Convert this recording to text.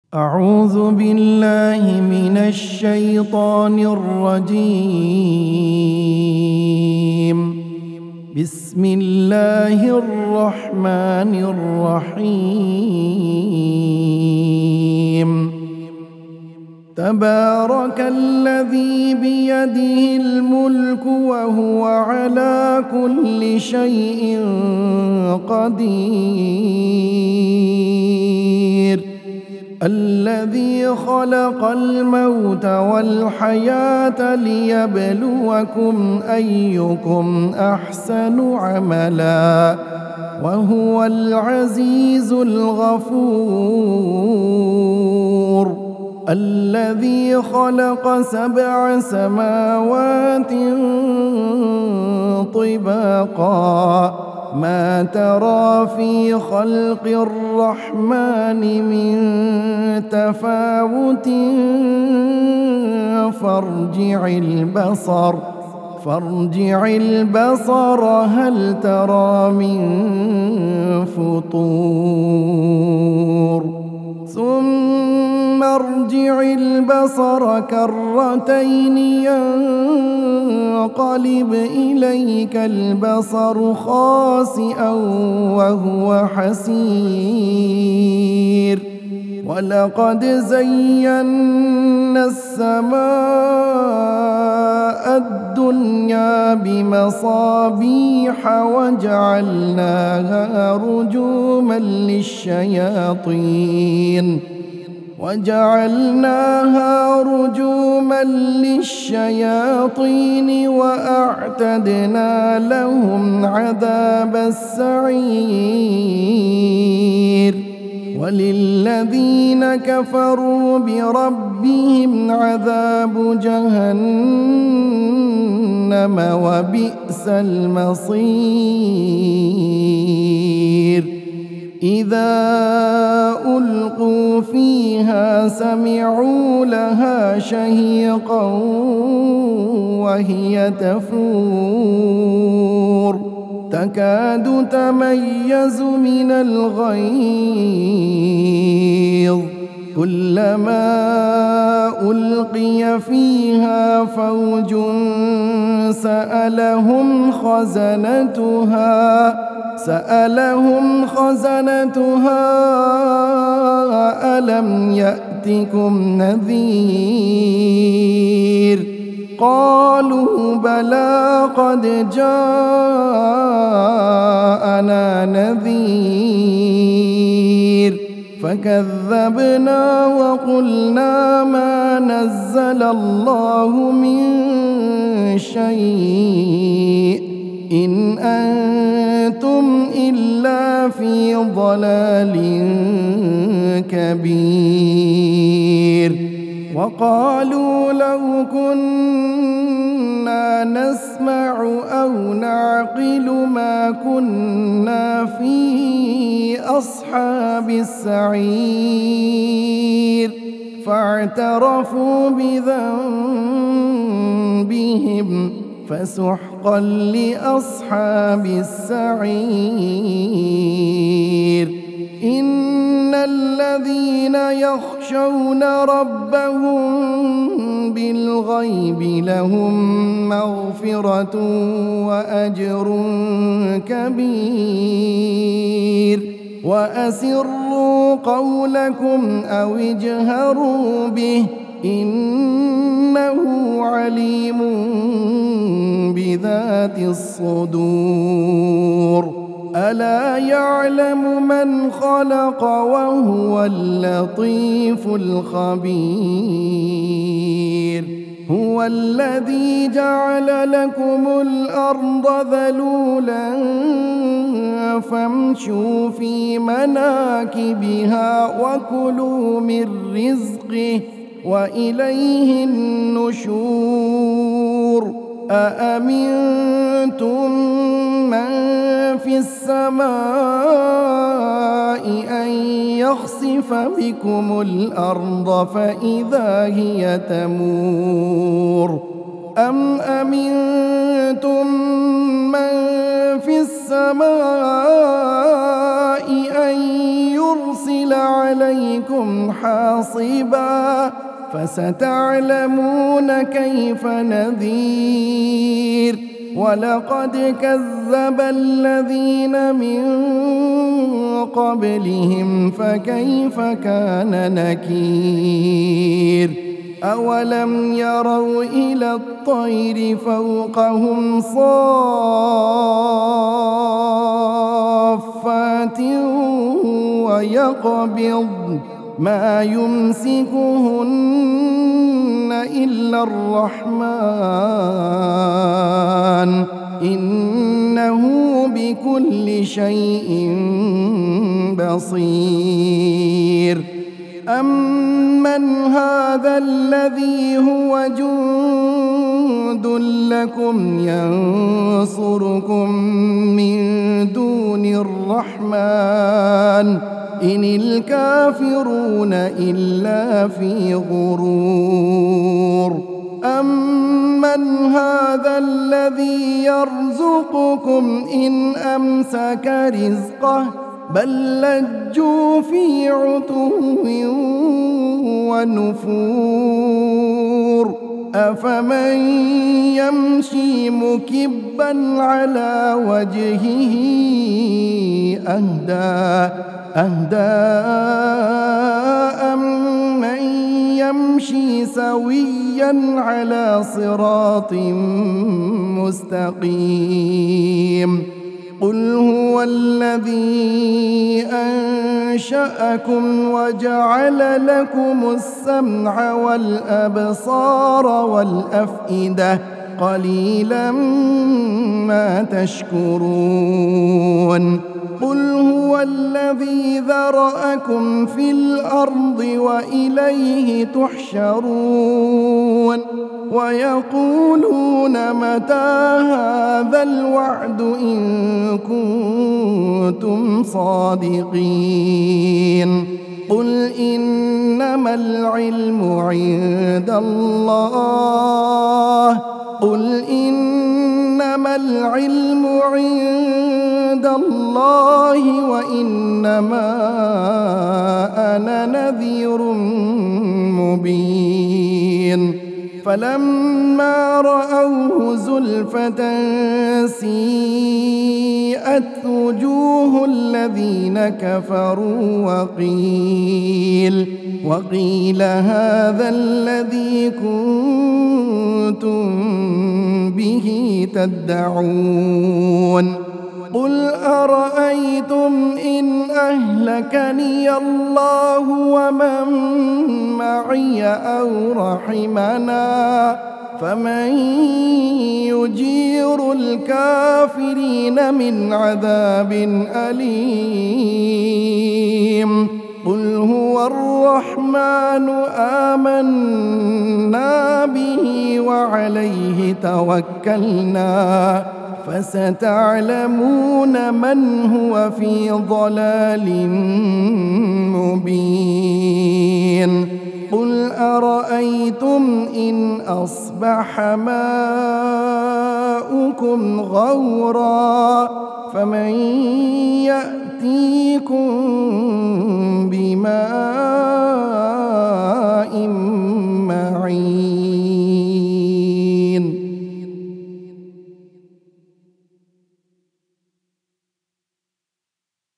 أعوذ بالله من الشيطان الرجيم. بسم الله الرحمن الرحيم. تبارك الذي بيده الملك وهو على كل شيء قدير. الذي خلق الموت والحياة ليبلوكم أيكم أحسن عملا وهو العزيز الغفور. الذي خلق 7 سماوات طباقا ما ترى في خلق الرحمن من تفاوت فارجع البصر هل ترى من فطور ثم ارجع البصر كرتين ينقلب إليك البصر خاسئا وهو حسير. ولقد زينا السماء الدنيا بمصابيح وجعلناها رجوما للشياطين وأعتدنا لهم عذاب السعير. وللذين كفروا بربهم عذاب جهنم وبئس المصير. إذا ألقوا فيها سمعوا لها شهيقا وهي تفور تكاد تميز من الغيظ. كلما ألقي فيها فوج سألهم خزنتها ألم يأتكم نذير قالوا بلى قد جاءنا نذير فكذبنا وقلنا ما نزل الله من شيء إن أنتم إلا في ضلال كبير. وقالوا لو كنا نسمع أو نعقل ما كنا في أصحاب السعير فاعترفوا بذنبهم فسحقا لأصحاب السعير. إن الذين يخشون ربهم بالغيب لهم مغفرة وأجر كبير. وأسروا قولكم أو اجهروا به إنه عليم بذات الصدور. ألا يعلم من خلق وهو اللطيف الخبير. هو الذي جعل لكم الأرض ذلولا فامشوا في مناكبها وكلوا من رزقه وإليه النشور. أأمنتم من في السماء أن يخسف بكم الأرض فإذا هي تمور أم أمنتم من في السماء أن يرسل أرسل عليكم حاصبا فستعلمون كيف نذير ولقد كذب الذين من قبلهم فكيف كان نكير أولم يروا إلى الطير فوقهم صافات ويقبض ما يمسكهن إلا الرحمن إنه بكل شيء بصير أمن هذا الذي هو جند لكم ينصركم من دون الرحمن إن الكافرون إلا في غرور أمن هذا الذي يرزقكم إن أمسك رزقه بل لجوا في عتو ونفور أفمن يمشي مكبا على وجهه أهدى أمن يمشي سويا على صراط مستقيم قل هو الذي أنشأكم وجعل لكم السمع والأبصار والأفئدة قليلا ما تشكرون قل هو الذي ذرأكم في الأرض وإليه تحشرون ويقولون متى هذا الوعد إن كنتم صادقين قل إنما العلم عند الله قل إنما العلم عند الله وإنما أنا نذير مبين فلما رأوه زلفة سيئت وجوه الذين كفروا وقيل هذا الذي كنتم به تدعون قل أرأيتم إن أهلكني الله ومن معي أو رحمنا فمن يجير الكافرين من عذاب أليم قل هو الرحمن آمنا به وعليه توكلنا فستعلمون من هو في ضلال مبين قل أرأيتم إن أصبح ماؤكم غورا فمن يأتيكم